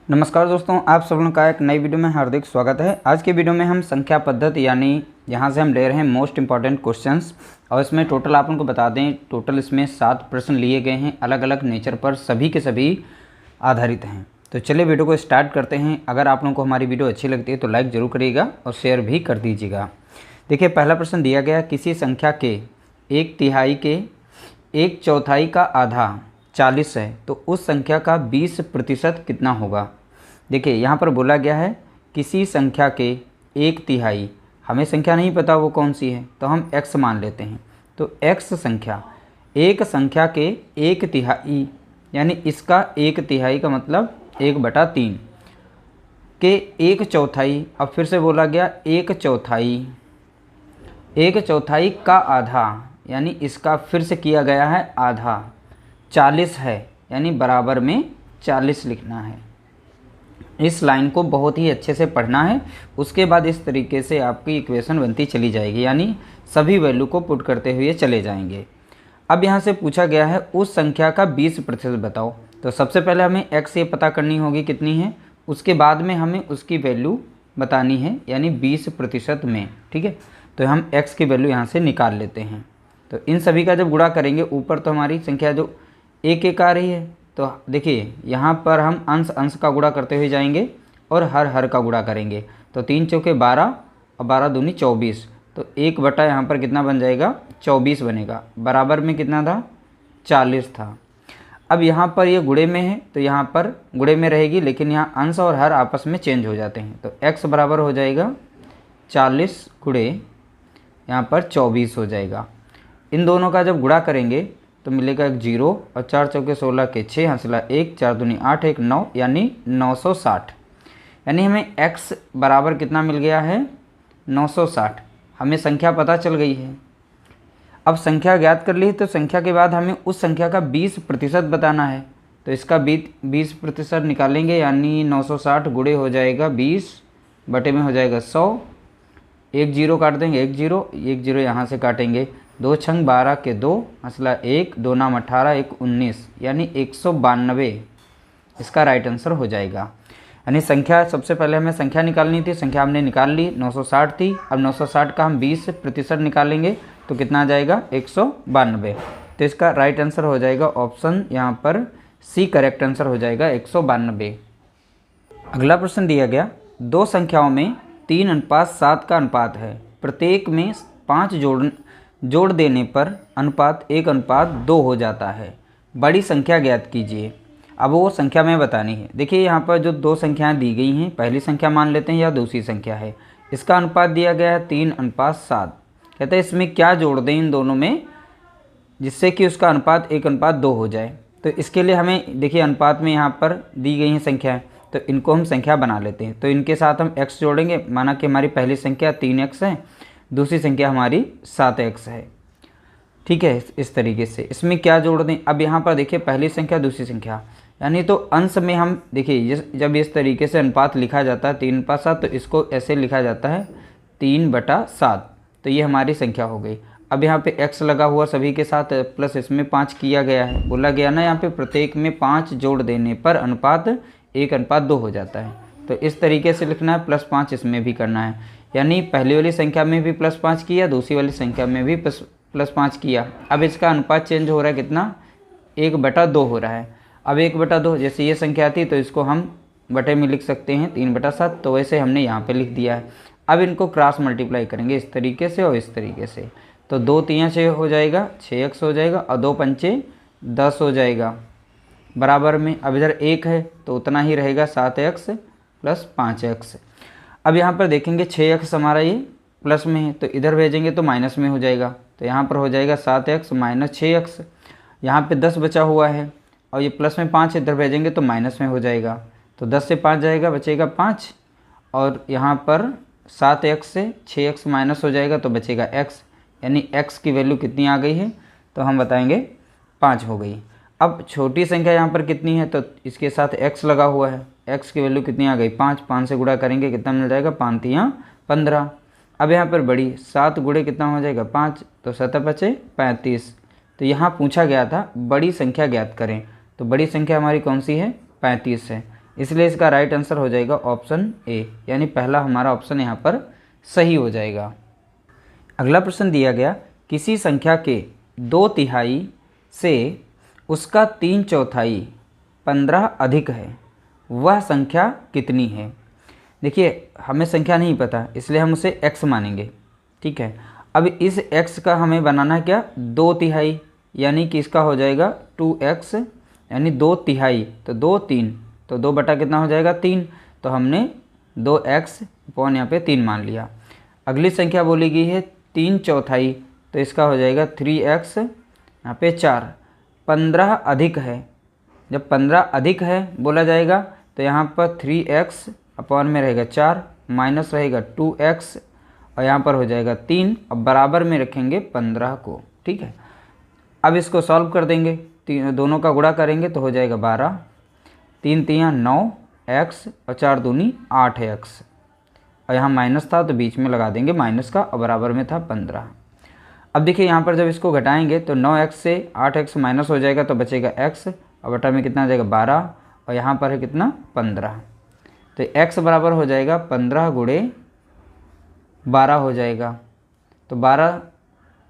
नमस्कार दोस्तों, आप सब लोगों का एक नई वीडियो में हार्दिक स्वागत है। आज के वीडियो में हम संख्या पद्धति यानी यहाँ से हम ले रहे हैं मोस्ट इंपॉर्टेंट क्वेश्चंस और इसमें टोटल आप लोगों को बता दें, टोटल इसमें 7 प्रश्न लिए गए हैं, अलग अलग नेचर पर सभी के सभी आधारित हैं। तो चलिए वीडियो को स्टार्ट करते हैं। अगर आप लोगों को हमारी वीडियो अच्छी लगती है तो लाइक ज़रूर करिएगा और शेयर भी कर दीजिएगा। देखिए, पहला प्रश्न दिया गया, किसी संख्या के 1/3 के 1/4 का आधा 40 है तो उस संख्या का 20% कितना होगा। देखिए, यहाँ पर बोला गया है किसी संख्या के 1/3, हमें संख्या नहीं पता वो कौन सी है तो हम x मान लेते हैं। तो x संख्या, एक संख्या के 1/3 यानी इसका 1/3 का मतलब 1/3 के 1/4। अब फिर से बोला गया 1/4, 1/4 का आधा यानी इसका फिर से किया गया है आधा 40 है, यानी बराबर में 40 लिखना है। इस लाइन को बहुत ही अच्छे से पढ़ना है। उसके बाद इस तरीके से आपकी इक्वेशन बनती चली जाएगी, यानी सभी वैल्यू को पुट करते हुए चले जाएंगे। अब यहाँ से पूछा गया है उस संख्या का 20% बताओ। तो सबसे पहले हमें x ये पता करनी होगी कितनी है, उसके बाद में हमें उसकी वैल्यू बतानी है यानी 20% में। ठीक है, तो हम x की वैल्यू यहाँ से निकाल लेते हैं। तो इन सभी का जब गुणा करेंगे, ऊपर तो हमारी संख्या जो 1 आ रही है, तो देखिए यहाँ पर हम अंश अंश का गुणा करते हुए जाएंगे और हर हर का गुणा करेंगे। तो 3 चौके 12 और 12 दूनी 24, तो 1 बटा यहाँ पर कितना बन जाएगा 24 बनेगा। बराबर में कितना था 40 था। अब यहाँ पर ये गुणे में है तो यहाँ पर गुणे में रहेगी, लेकिन यहाँ अंश और हर आपस में चेंज हो जाते हैं। तो x बराबर हो जाएगा 40 गुणे यहाँ पर 24 हो जाएगा। इन दोनों का जब गुणा करेंगे तो मिलेगा एक 0 और 4 चौके 16 के 6 हंसला 1, 4 दूनी 8, 1 9 यानी 960। यानी हमें x बराबर कितना मिल गया है 960। हमें संख्या पता चल गई है। अब संख्या ज्ञात कर ली तो संख्या के बाद हमें उस संख्या का 20% बताना है। तो इसका 20% निकालेंगे, यानी 960 गुणे हो जाएगा 20 बटे में हो जाएगा 100। 1 0 काट देंगे, 1 0 यहाँ से काटेंगे, 2 छंग 12 के 2 हंसला 1, 2 नाम 18, 1 19 यानी 192 इसका राइट आंसर हो जाएगा। यानी संख्या, सबसे पहले हमें संख्या निकालनी थी, संख्या हमने निकाल ली 960 थी। अब 960 का हम 20% निकालेंगे तो कितना आ जाएगा 192। तो इसका राइट आंसर हो जाएगा ऑप्शन यहाँ पर सी करेक्ट आंसर हो जाएगा 192। अगला प्रश्न दिया गया, दो संख्याओं में 3:7 का अनुपात है, प्रत्येक में 5 जोड़ देने पर अनुपात 1:2 हो जाता है, बड़ी संख्या ज्ञात कीजिए। अब वो संख्या में बतानी है। देखिए, यहाँ पर जो दो संख्याएं दी गई हैं, पहली संख्या मान लेते हैं या दूसरी संख्या है, इसका अनुपात दिया गया है 3:7। कहते हैं इसमें क्या जोड़ दें इन दोनों में जिससे कि उसका अनुपात 1:2 हो जाए। तो इसके लिए हमें देखिए, अनुपात में यहाँ पर दी गई हैं संख्याएँ, तो इनको हम संख्या बना लेते हैं। तो इनके साथ हम x जोड़ेंगे। माना कि हमारी पहली संख्या 3x है, दूसरी संख्या हमारी 7x है। ठीक है, इस तरीके से इसमें क्या जोड़ दें। अब यहाँ पर देखिए, पहली संख्या दूसरी संख्या, यानी तो अंश में हम देखिए, जब इस तरीके से अनुपात लिखा जाता है 3:7, तो इसको ऐसे लिखा जाता है 3/7। तो ये हमारी संख्या हो गई। अब यहाँ पे x लगा हुआ सभी के साथ, प्लस इसमें 5 किया गया है। बोला गया ना यहाँ पे प्रत्येक में 5 जोड़ देने पर अनुपात 1:2 हो जाता है। तो इस तरीके से लिखना है, +5 इसमें भी करना है। यानी पहली वाली संख्या में भी +5 किया, दूसरी वाली संख्या में भी +5 किया। अब इसका अनुपात चेंज हो रहा है, कितना 1/2 हो रहा है। अब 1/2, जैसे ये संख्या थी तो इसको हम बटे में लिख सकते हैं 3/7, तो वैसे हमने यहाँ पे लिख दिया है। अब इनको क्रॉस मल्टीप्लाई करेंगे इस तरीके से और इस तरीके से, तो 2 3 6 हो जाएगा, 6x हो जाएगा और 2 पंचे 10 हो जाएगा। बराबर में अब इधर 1 है तो उतना ही रहेगा 7x + 5x। अब यहाँ पर देखेंगे 6x हमारा ये प्लस में है, तो इधर भेजेंगे तो माइनस में हो जाएगा। तो यहाँ पर हो जाएगा 7x - 6x। यहाँ पे 10 बचा हुआ है और ये प्लस में 5 इधर भेजेंगे तो माइनस में हो जाएगा। तो 10 से 5 जाएगा, बचेगा 5, और यहाँ पर 7x से 6x माइनस हो जाएगा तो बचेगा x। यानी x की वैल्यू कितनी आ गई है, तो हम बताएंगे 5 हो गई। अब छोटी संख्या यहाँ पर कितनी है, तो इसके साथ x लगा हुआ है, x की वैल्यू कितनी आ गई 5। 5 से गुणा करेंगे कितना मिल जाएगा 5 3 15। अब यहाँ पर बड़ी 7 गुणे कितना हो जाएगा 5, तो 7 बचे 35। तो यहाँ पूछा गया था बड़ी संख्या ज्ञात करें, तो बड़ी संख्या हमारी कौन सी है 35 है। इसलिए इसका राइट आंसर हो जाएगा ऑप्शन ए, यानी पहला हमारा ऑप्शन यहाँ पर सही हो जाएगा। अगला प्रश्न दिया गया, किसी संख्या के 2/3 से उसका 3/4 15 अधिक है, वह संख्या कितनी है। देखिए हमें संख्या नहीं पता, इसलिए हम उसे x मानेंगे, ठीक है। अब इस x का हमें बनाना क्या, 2/3, यानी कि इसका हो जाएगा 2x, यानी 2/3, तो 2 3, तो 2 बटा कितना हो जाएगा 3, तो हमने 2x अपॉन यहाँ पे 3 मान लिया। अगली संख्या बोली गई है 3/4, तो इसका हो जाएगा 3x यहाँ पे 4। 15 अधिक है, जब 15 अधिक है बोला जाएगा तो यहाँ पर 3x अपॉन में रहेगा 4, माइनस रहेगा 2x और यहाँ पर हो जाएगा 3, अब बराबर में रखेंगे 15 को, ठीक है। अब इसको सॉल्व कर देंगे, दोनों का गुणा करेंगे तो हो जाएगा 12, 3 3 9x और 4 दूनी 8x, और यहाँ माइनस था तो बीच में लगा देंगे माइनस का, और बराबर में था 15। अब देखिए यहाँ पर जब इसको घटाएंगे तो 9x से 8x माइनस हो जाएगा तो बचेगा x, और बटा में कितना आ जाएगा 12, और यहाँ पर है कितना 15, तो x बराबर हो जाएगा 15 गुणे 12 हो जाएगा, तो 12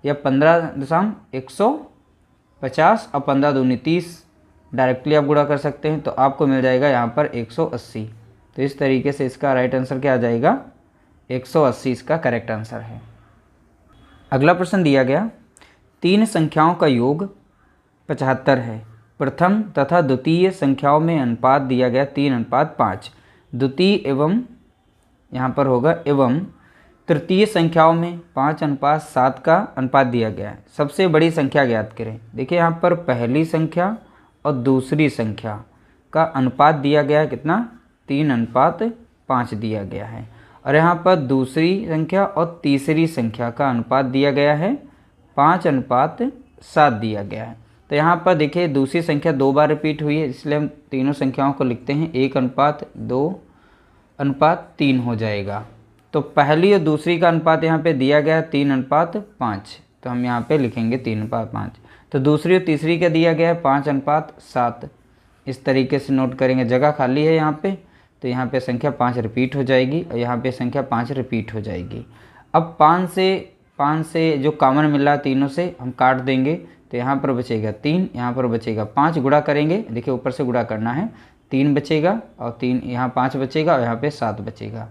या 15.150 और 15 दूनी 30, डायरेक्टली आप गुणा कर सकते हैं, तो आपको मिल जाएगा यहाँ पर 180। तो इस तरीके से इसका राइट आंसर क्या आ जाएगा, 180 इसका करेक्ट आंसर है। अगला प्रश्न दिया गया, 3 संख्याओं का योग 75 है, प्रथम तथा द्वितीय संख्याओं में अनुपात दिया गया 3:5, द्वितीय एवं यहाँ पर होगा एवं तृतीय संख्याओं में 5:7 का अनुपात दिया गया है, सबसे बड़ी संख्या ज्ञात करें। देखिए यहाँ पर पहली संख्या और दूसरी संख्या का अनुपात दिया गया है कितना, 3:5 दिया गया है, और यहाँ पर दूसरी संख्या और तीसरी संख्या का अनुपात दिया गया है 5:7 दिया गया है। तो यहाँ पर देखिए दूसरी संख्या 2 बार रिपीट हुई है, इसलिए हम तीनों संख्याओं को लिखते हैं 1:2:3 हो जाएगा। तो पहली और दूसरी का अनुपात यहाँ पे दिया गया है 3:5, तो हम यहाँ पे लिखेंगे 3:5। तो दूसरी और तीसरी का दिया गया है 5:7, इस तरीके से नोट करेंगे, जगह खाली है यहाँ पे, तो यहाँ पे संख्या 5 रिपीट हो जाएगी और यहाँ पे संख्या 5 रिपीट हो जाएगी। अब 5 से जो कॉमन मिल रहा है तीनों से हम काट देंगे, तो यहाँ पर बचेगा 3, यहाँ पर बचेगा 5, गुणा करेंगे, देखिए ऊपर से गुणा करना है, 3 बचेगा और 3 यहाँ 5 बचेगा और यहाँ पे 7 बचेगा।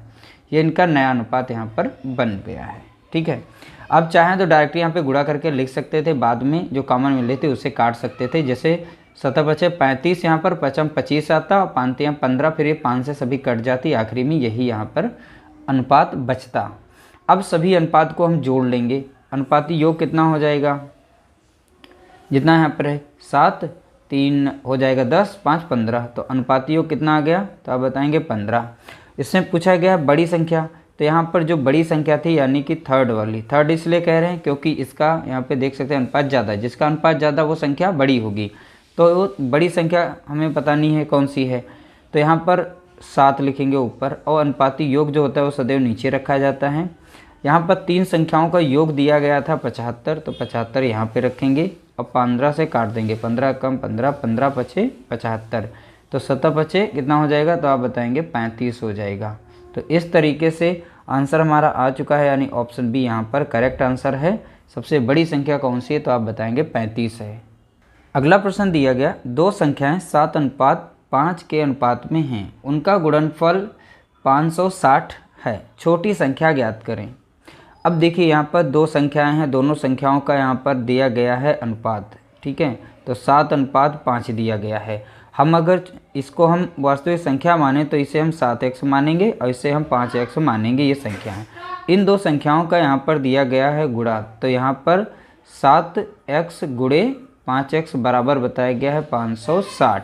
ये इनका नया अनुपात यहाँ पर बन गया है, ठीक है। अब चाहें तो डायरेक्टली यहाँ पे गुणा करके लिख सकते थे, बाद में जो कॉमन मिले थे उसे काट सकते थे, जैसे 7×5 = 35, यहाँ पर 5×25 आता और 5×3 = 15, फिर ये 5 से सभी कट जाती, आखिरी में यही यहाँ पर अनुपात बचता। अब सभी अनुपात को हम जोड़ लेंगे, अनुपाती योग कितना हो जाएगा, जितना यहाँ पर है 7, 3 हो जाएगा 10, 5 15, तो अनुपाती योग कितना आ गया, तो आप बताएंगे 15। इसमें पूछा गया बड़ी संख्या, तो यहाँ पर जो बड़ी संख्या थी यानी कि थर्ड वाली, थर्ड इसलिए कह रहे हैं क्योंकि इसका यहाँ पे देख सकते हैं अनुपात ज़्यादा है, जिसका अनुपात ज़्यादा वो संख्या बड़ी होगी। तो वो बड़ी संख्या हमें पता नहीं है कौन सी है, तो यहाँ पर 7 लिखेंगे ऊपर, और अनुपाती योग जो होता है वो सदैव नीचे रखा जाता है। यहाँ पर 3 संख्याओं का योग दिया गया था 75, तो 75 यहाँ पे रखेंगे और 15 से काट देंगे, 15 कम 15, 15 पचे 75, तो 7 पचे कितना हो जाएगा, तो आप बताएंगे 35 हो जाएगा। तो इस तरीके से आंसर हमारा आ चुका है, यानी ऑप्शन बी यहाँ पर करेक्ट आंसर है। सबसे बड़ी संख्या कौन सी है, तो आप बताएंगे 35 है। अगला प्रश्न दिया गया, 2 संख्याएं 7:5 के अनुपात में हैं, उनका गुणनफल 560 है, छोटी संख्या ज्ञात करें। अब देखिए यहाँ पर 2 संख्याएं हैं, दोनों संख्याओं का यहाँ पर दिया गया है अनुपात, ठीक है, तो 7:5 दिया गया है। हम अगर इसको हम वास्तविक संख्या माने तो इसे हम 7x मानेंगे और इसे हम 5x मानेंगे, ये संख्या है। इन 2 संख्याओं का यहाँ पर दिया गया है गुणा, तो यहाँ पर 7x गुणे 5x बराबर बताया गया है 560,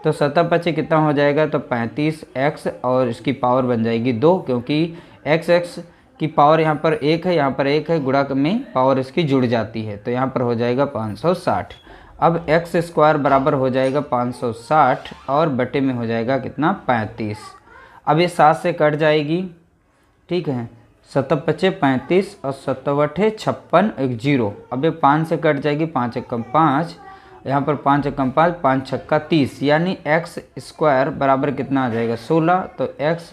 तो 7×5 कितना हो जाएगा, तो 35x और इसकी पावर बन जाएगी 2, क्योंकि x की पावर यहाँ पर 1 है, यहाँ पर 1 है, गुणा में पावर इसकी जुड़ जाती है, तो यहाँ पर हो जाएगा 560। अब x² बराबर हो जाएगा 560 और बटे में हो जाएगा कितना, 35। अब ये 7 से कट जाएगी, ठीक है, 7×5 = 35 और 7×8 = 56, 1 0। अब ये 5 से कट जाएगी, 5×1 = 5, यहाँ पर 5 एकम 5, 5 छक्का 30, यानी एक्स स्क्वायर बराबर कितना आ जाएगा 16। तो एक्स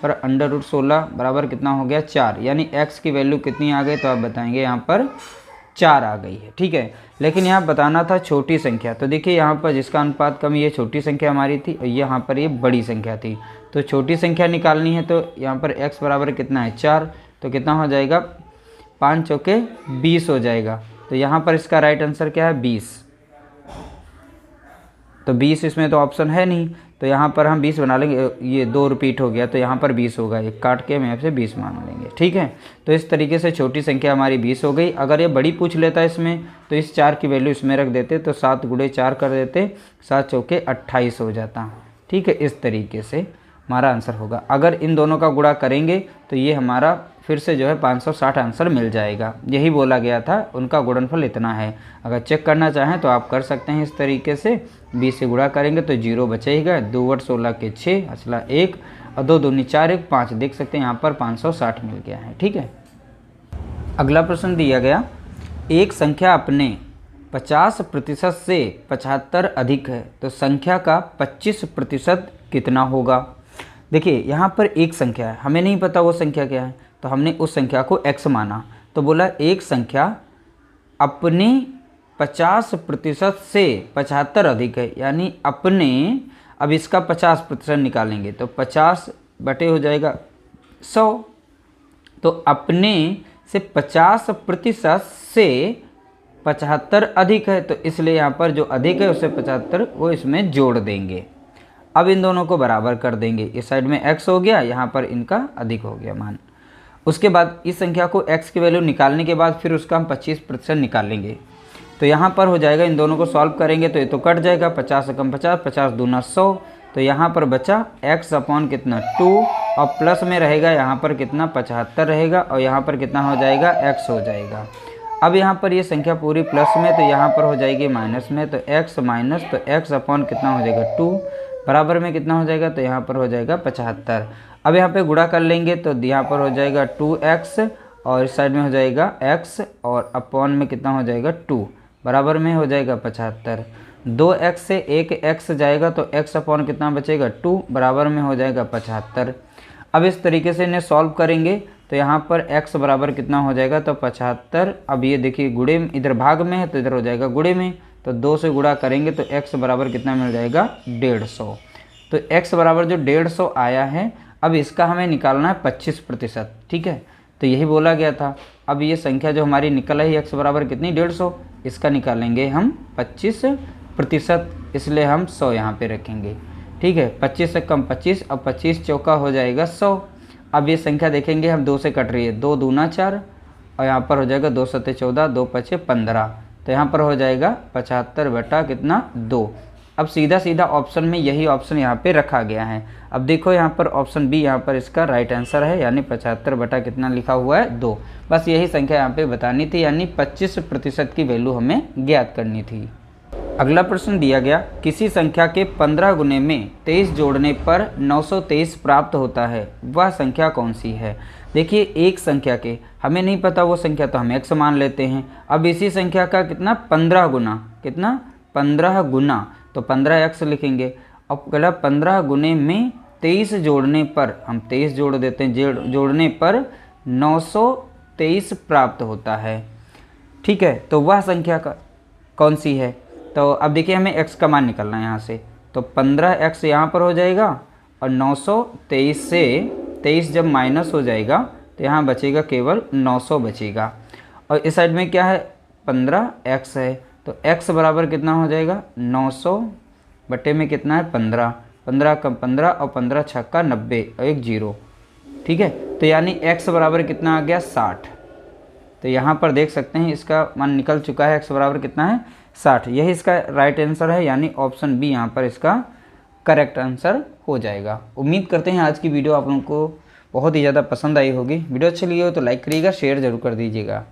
पर अंडर रूट 16 बराबर कितना हो गया 4, यानी एक्स की वैल्यू कितनी आ गई, तो आप बताएंगे यहाँ पर 4 आ गई है। ठीक है, लेकिन यहाँ बताना था छोटी संख्या। तो देखिए यहाँ पर जिसका अनुपात कम, ये छोटी संख्या हमारी थी और यहाँ पर ये बड़ी संख्या थी। तो छोटी संख्या निकालनी है, तो यहाँ पर x बराबर कितना है 4, तो कितना हो जाएगा 5 चौके 20 हो जाएगा। तो यहाँ पर इसका राइट आंसर क्या है 20। तो 20 इसमें तो ऑप्शन है नहीं, तो यहाँ पर हम 20 बना लेंगे। ये 2 रिपीट हो गया तो यहाँ पर 20 होगा, एक काट के हम यहाँ से 20 मान लेंगे। ठीक है, तो इस तरीके से छोटी संख्या हमारी 20 हो गई। अगर ये बड़ी पूछ लेता इसमें, तो इस 4 की वैल्यू इसमें रख देते, तो 7 गुणे 4 कर देते, 7 चौके 28 हो जाता। ठीक है, इस तरीके से हमारा आंसर होगा। अगर इन दोनों का गुणा करेंगे तो ये हमारा फिर से जो है 560 आंसर मिल जाएगा। यही बोला गया था, उनका गुणनफल इतना है। अगर चेक करना चाहें तो आप कर सकते हैं इस तरीके से। 20 से गुणा करेंगे तो 0 बचेगा, 2 × 16 के 6, असला 1 और 2 दूनी 4, 1 5। देख सकते हैं यहाँ पर 560 मिल गया है। ठीक है, अगला प्रश्न दिया गया, एक संख्या अपने 50% से 75 अधिक है, तो संख्या का 25% कितना होगा। देखिए यहाँ पर एक संख्या है, हमें नहीं पता वो संख्या क्या है, तो हमने उस संख्या को x माना। तो बोला एक संख्या अपने 50% से 75 अधिक है, यानी अपने, अब इसका 50% निकालेंगे तो 50 बटे हो जाएगा 100। तो अपने से 50% से 75 अधिक है, तो इसलिए यहाँ पर जो अधिक है उसे 75 वो इसमें जोड़ देंगे। अब इन दोनों को बराबर कर देंगे, इस साइड में x हो गया, यहाँ पर इनका अधिक हो गया मान। उसके बाद इस संख्या को x की वैल्यू निकालने के बाद फिर उसका हम 25% निकालेंगे। तो यहाँ पर हो जाएगा, इन दोनों को सॉल्व करेंगे तो ये तो कट जाएगा, 50 एकम 50, 50 दूना 100। तो यहाँ पर बचा x अपॉन कितना 2, और प्लस में रहेगा यहाँ पर कितना 75 रहेगा, और यहाँ पर कितना हो जाएगा x हो जाएगा। अब यहाँ पर ये संख्या पूरी प्लस में, तो यहाँ पर हो जाएगी माइनस में, तो x माइनस, तो x अपॉन कितना हो जाएगा 2, बराबर में कितना हो जाएगा, तो यहाँ पर हो जाएगा 75। अब यहाँ पे गुणा कर लेंगे तो यहाँ पर हो जाएगा 2x, और इस साइड में हो जाएगा x, और अपॉन में कितना हो जाएगा 2, बराबर में हो जाएगा 75। 2x से एक x जाएगा तो x अपॉन कितना बचेगा 2, बराबर में हो जाएगा 75। अब इस तरीके से इन्हें सॉल्व करेंगे तो यहाँ पर x बराबर कितना हो जाएगा, तो 75। अब ये देखिए गुणे, इधर भाग में है तो इधर हो जाएगा गुणे में, तो 2 से गुणा करेंगे तो x बराबर कितना मिल जाएगा 150। तो x बराबर जो 150 आया है, अब इसका हमें निकालना है 25%। ठीक है, तो यही बोला गया था। अब ये संख्या जो हमारी निकल आई x बराबर कितनी 150, इसका निकालेंगे हम 25%, इसलिए हम 100 यहाँ पे रखेंगे। ठीक है, 25 से कम 25, अब 25 चौका हो जाएगा 100। अब ये संख्या देखेंगे हम 2 से कट रही है, 2 दूना 4, और यहाँ पर हो जाएगा 2 सत्ते 14, 2 पचे 15, तो यहाँ पर हो जाएगा 75 बटा कितना 2। अब सीधा सीधा ऑप्शन में यही ऑप्शन यहाँ पे रखा गया है। अब देखो यहाँ पर ऑप्शन बी यहाँ पर इसका राइट आंसर है, यानी 75 बटा कितना लिखा हुआ है 2। बस यही संख्या यहाँ पे बतानी थी, यानी 25% की वैल्यू हमें ज्ञात करनी थी। अगला प्रश्न दिया गया, किसी संख्या के 15 गुने में 23 जोड़ने पर 923 प्राप्त होता है, वह संख्या कौन सी है। देखिए एक संख्या के हमें नहीं पता वो संख्या, तो हम x मान लेते हैं। अब इसी संख्या का कितना 15 गुना, कितना 15 गुना, तो 15x लिखेंगे। अब कहला 15 गुने में 23 जोड़ने पर, हम 23 जोड़ देते हैं, जोड़ने पर 923 प्राप्त होता है। ठीक है, तो वह संख्या का कौन सी है। तो अब देखिए हमें x का मान निकालना है यहाँ से, तो 15x यहाँ पर हो जाएगा, और 923 से 23 जब माइनस हो जाएगा तो यहाँ बचेगा केवल 900 बचेगा। और इस साइड में क्या है 15x है, तो x बराबर कितना हो जाएगा 900 बटे में कितना है 15, 15 कम 15, और 15 छक्का 90 और एक 0। ठीक है, तो यानी x बराबर कितना आ गया 60। तो यहाँ पर देख सकते हैं इसका मान निकल चुका है, x बराबर कितना है 60। यही इसका राइट आंसर है, यानी ऑप्शन बी यहाँ पर इसका करेक्ट आंसर हो जाएगा। उम्मीद करते हैं आज की वीडियो आप लोगों को बहुत ही ज़्यादा पसंद आई होगी। वीडियो अच्छी लगी हो तो लाइक करिएगा, शेयर जरूर कर दीजिएगा।